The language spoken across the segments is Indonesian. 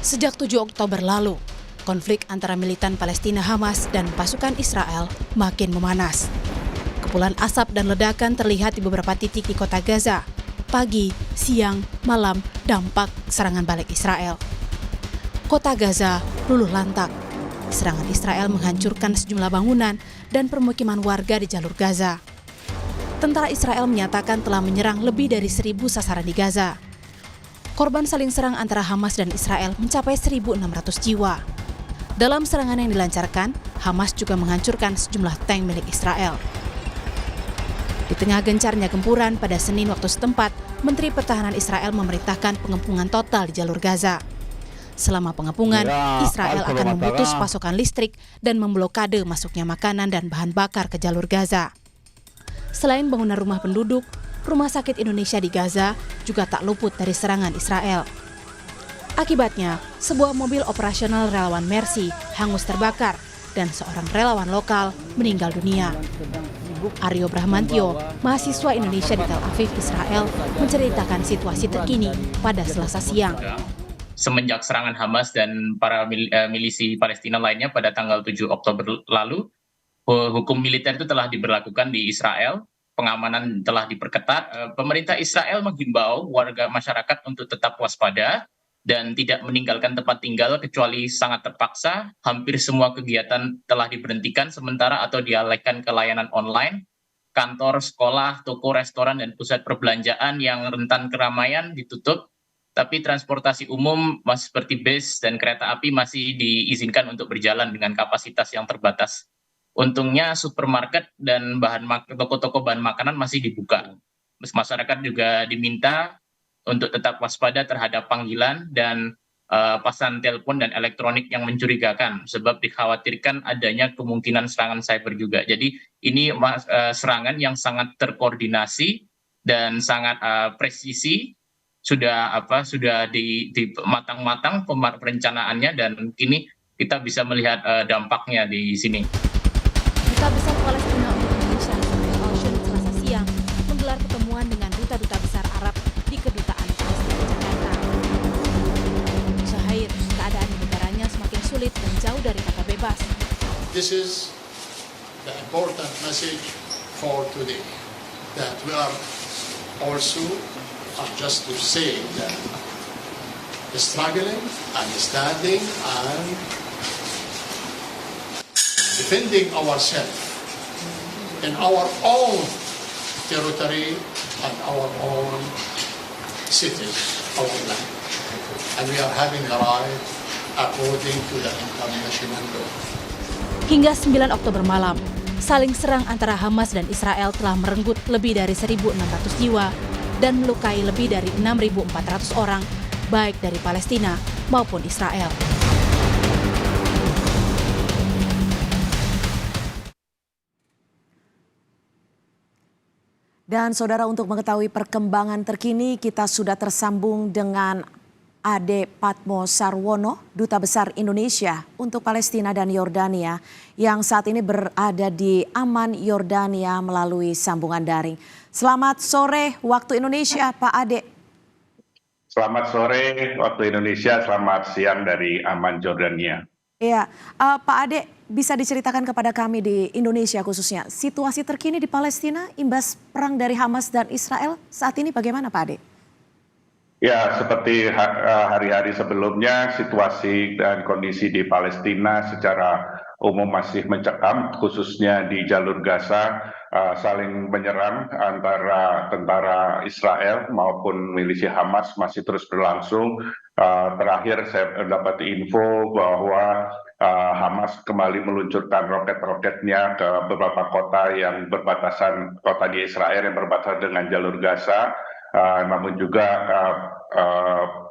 Sejak 7 Oktober lalu, konflik antara militan Palestina Hamas dan pasukan Israel makin memanas. Kepulan asap dan ledakan terlihat di beberapa titik di kota Gaza. Pagi, siang, malam, dampak serangan balik Israel. Kota Gaza luluh lantak. Serangan Israel menghancurkan sejumlah bangunan dan permukiman warga di jalur Gaza. Tentara Israel menyatakan telah menyerang lebih dari 1.000 sasaran di Gaza. Korban saling serang antara Hamas dan Israel mencapai 1.600 jiwa. Dalam serangan yang dilancarkan, Hamas juga menghancurkan sejumlah tank milik Israel. Di tengah gencarnya gempuran pada Senin waktu setempat, Menteri Pertahanan Israel memerintahkan pengepungan total di jalur Gaza. Selama pengepungan, Israel akan memutus pasokan listrik dan memblokade masuknya makanan dan bahan bakar ke jalur Gaza. Selain bangunan rumah penduduk, Rumah Sakit Indonesia di Gaza juga tak luput dari serangan Israel. Akibatnya, sebuah mobil operasional relawan Mercy hangus terbakar dan seorang relawan lokal meninggal dunia. Aryo Brahmantio, mahasiswa Indonesia di Tel Aviv, Israel, menceritakan situasi terkini pada Selasa siang. Semenjak serangan Hamas dan para milisi Palestina lainnya pada tanggal 7 Oktober lalu, hukum militer itu telah diberlakukan di Israel, pengamanan telah diperketat. Pemerintah Israel menghimbau warga masyarakat untuk tetap waspada dan tidak meninggalkan tempat tinggal kecuali sangat terpaksa. Hampir semua kegiatan telah diberhentikan sementara atau dialihkan ke layanan online. Kantor, sekolah, toko, restoran, dan pusat perbelanjaan yang rentan keramaian ditutup. Tapi transportasi umum seperti bus dan kereta api masih diizinkan untuk berjalan dengan kapasitas yang terbatas. Untungnya supermarket dan toko-toko bahan makanan masih dibuka. Masyarakat juga diminta untuk tetap waspada terhadap panggilan dan pasan telepon dan elektronik yang mencurigakan, sebab dikhawatirkan adanya kemungkinan serangan cyber juga. Jadi ini serangan yang sangat terkoordinasi dan sangat presisi, sudah di matang-matang perencanaannya, dan kini kita bisa melihat dampaknya di sini. Duta Besar Palestina untuk Indonesia, Al-Shun, Selasa siang menggelar pertemuan dengan duta-duta besar Arab di Kedutaan Palestina Jakarta. Syahir, keadaan di negaranya semakin sulit dan jauh dari kata bebas. This is the important message for today, that we are also, just to say that struggling and standing and defending ourselves in our own territory and our own cities, our land. And we are having the right according to the international law. Hingga 9 Oktober malam, saling serang antara Hamas dan Israel telah merenggut lebih dari 1.600 jiwa dan melukai lebih dari 6.400 orang, baik dari Palestina maupun Israel. Dan saudara, untuk mengetahui perkembangan terkini, kita sudah tersambung dengan Ade Patmo Sarwono, Duta Besar Indonesia untuk Palestina dan Yordania, yang saat ini berada di Amman, Yordania melalui sambungan daring. Selamat sore waktu Indonesia, Pak Ade. Selamat sore waktu Indonesia, selamat siang dari Amman, Yordania. Iya, Pak Ade, bisa diceritakan kepada kami di Indonesia khususnya, situasi terkini di Palestina imbas perang dari Hamas dan Israel saat ini bagaimana, Pak Ade? Ya, seperti hari-hari sebelumnya, situasi dan kondisi di Palestina secara umum masih mencekam, khususnya di jalur Gaza, saling menyerang antara tentara Israel maupun milisi Hamas masih terus berlangsung. Terakhir saya dapat info bahwa Hamas kembali meluncurkan roket-roketnya ke beberapa kota yang berbatasan, kota di Israel yang berbatasan dengan jalur Gaza. Namun juga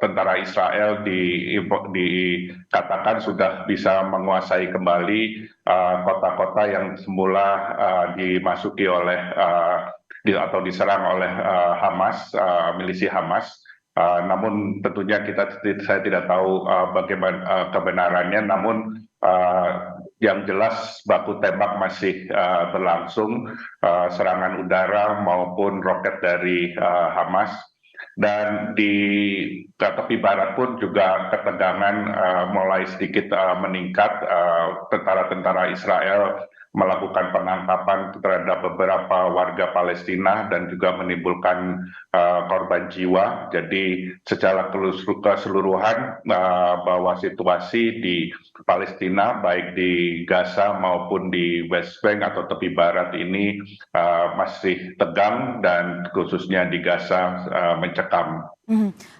tentara Israel dikatakan sudah bisa menguasai kembali kota-kota yang semula dimasuki oleh atau diserang oleh Hamas, milisi Hamas. Namun tentunya saya tidak tahu bagaimana kebenarannya, namun yang jelas baku tembak masih berlangsung, serangan udara maupun roket dari Hamas. Dan di tepi barat pun juga ketegangan mulai sedikit meningkat. Tentara-tentara Israel melakukan penangkapan terhadap beberapa warga Palestina dan juga menimbulkan korban jiwa. Jadi secara keseluruhan bahwa situasi di Palestina baik di Gaza maupun di West Bank atau tepi barat ini masih tegang dan khususnya di Gaza mencekam.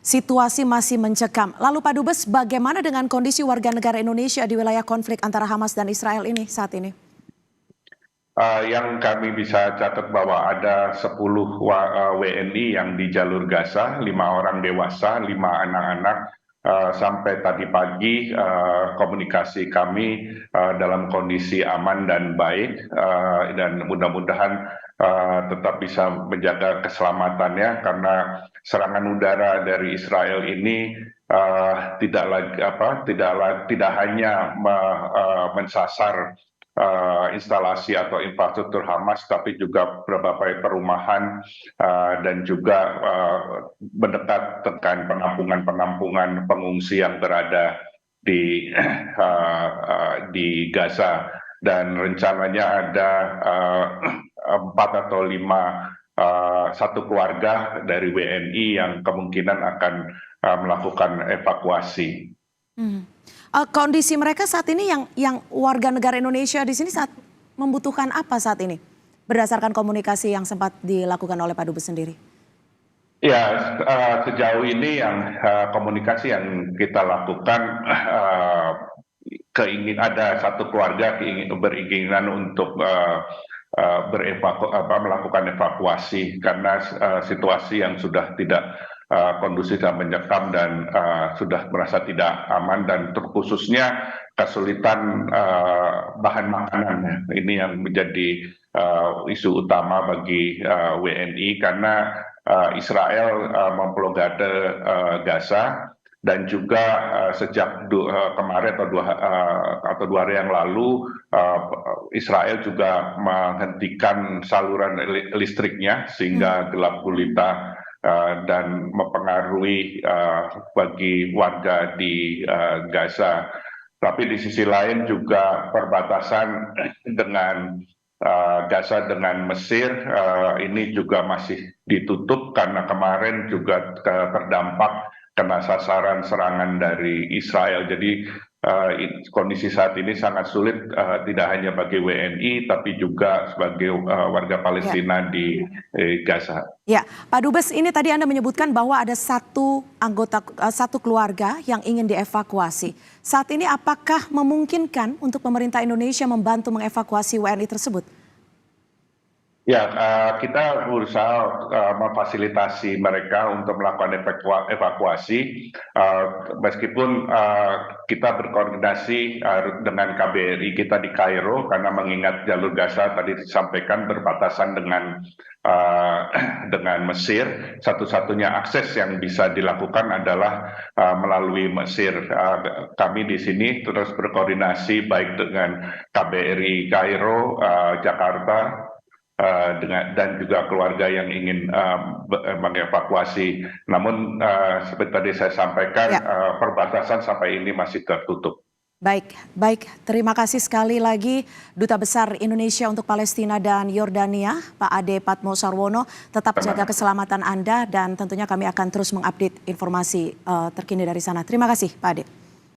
Situasi masih mencekam. Lalu Pak Dubes, bagaimana dengan kondisi warga negara Indonesia di wilayah konflik antara Hamas dan Israel ini saat ini? Yang kami bisa catat bahwa ada 10 WNI yang di jalur Gaza, 5 orang dewasa, 5 anak-anak. Sampai tadi pagi komunikasi kami dalam kondisi aman dan baik, dan mudah-mudahan tetap bisa menjaga keselamatannya, karena serangan udara dari Israel ini tidak hanya mensasar instalasi atau infrastruktur Hamas, tapi juga berbagai perumahan dan juga mendekat dengan penampungan pengungsi yang berada di Gaza. Dan rencananya ada 4 atau 5 satu keluarga dari WNI yang kemungkinan akan melakukan evakuasi. Kondisi mereka saat ini yang warga negara Indonesia di sini saat membutuhkan apa saat ini? Berdasarkan komunikasi yang sempat dilakukan oleh Pak Dubes sendiri. Ya, sejauh ini yang komunikasi yang kita lakukan, ada satu keluarga beringinan untuk melakukan evakuasi karena situasi yang sudah tidak kondusif dan mencekam dan sudah merasa tidak aman, dan terkhususnya kesulitan bahan makanan. Ini yang menjadi isu utama bagi WNI karena Israel memblokade Gaza, dan juga sejak kemarin atau 2 hari yang lalu Israel juga menghentikan saluran listriknya sehingga gelap gulita dan mempengaruhi bagi warga di Gaza. Tapi di sisi lain juga perbatasan dengan Gaza dengan Mesir ini juga masih ditutup karena kemarin juga terdampak kena sasaran serangan dari Israel. Jadi kondisi saat ini sangat sulit, tidak hanya bagi WNI tapi juga sebagai warga Palestina di Gaza. Ya, Pak Dubes, ini tadi Anda menyebutkan bahwa ada satu keluarga yang ingin dievakuasi. Saat ini apakah memungkinkan untuk pemerintah Indonesia membantu mengevakuasi WNI tersebut? Ya, kita berusaha memfasilitasi mereka untuk melakukan evakuasi, meskipun kita berkoordinasi dengan KBRI kita di Kairo, karena mengingat jalur Gaza tadi disampaikan berbatasan dengan Mesir. Satu-satunya akses yang bisa dilakukan adalah melalui Mesir. Kami di sini terus berkoordinasi baik dengan KBRI Kairo, Jakarta, dan juga keluarga yang ingin mengevakuasi. Namun seperti tadi saya sampaikan, perbatasan sampai ini masih tertutup. Baik. Terima kasih sekali lagi Duta Besar Indonesia untuk Palestina dan Yordania, Pak Ade Patmo Sarwono. Tetap jaga keselamatan Anda dan tentunya kami akan terus mengupdate informasi terkini dari sana. Terima kasih Pak Ade.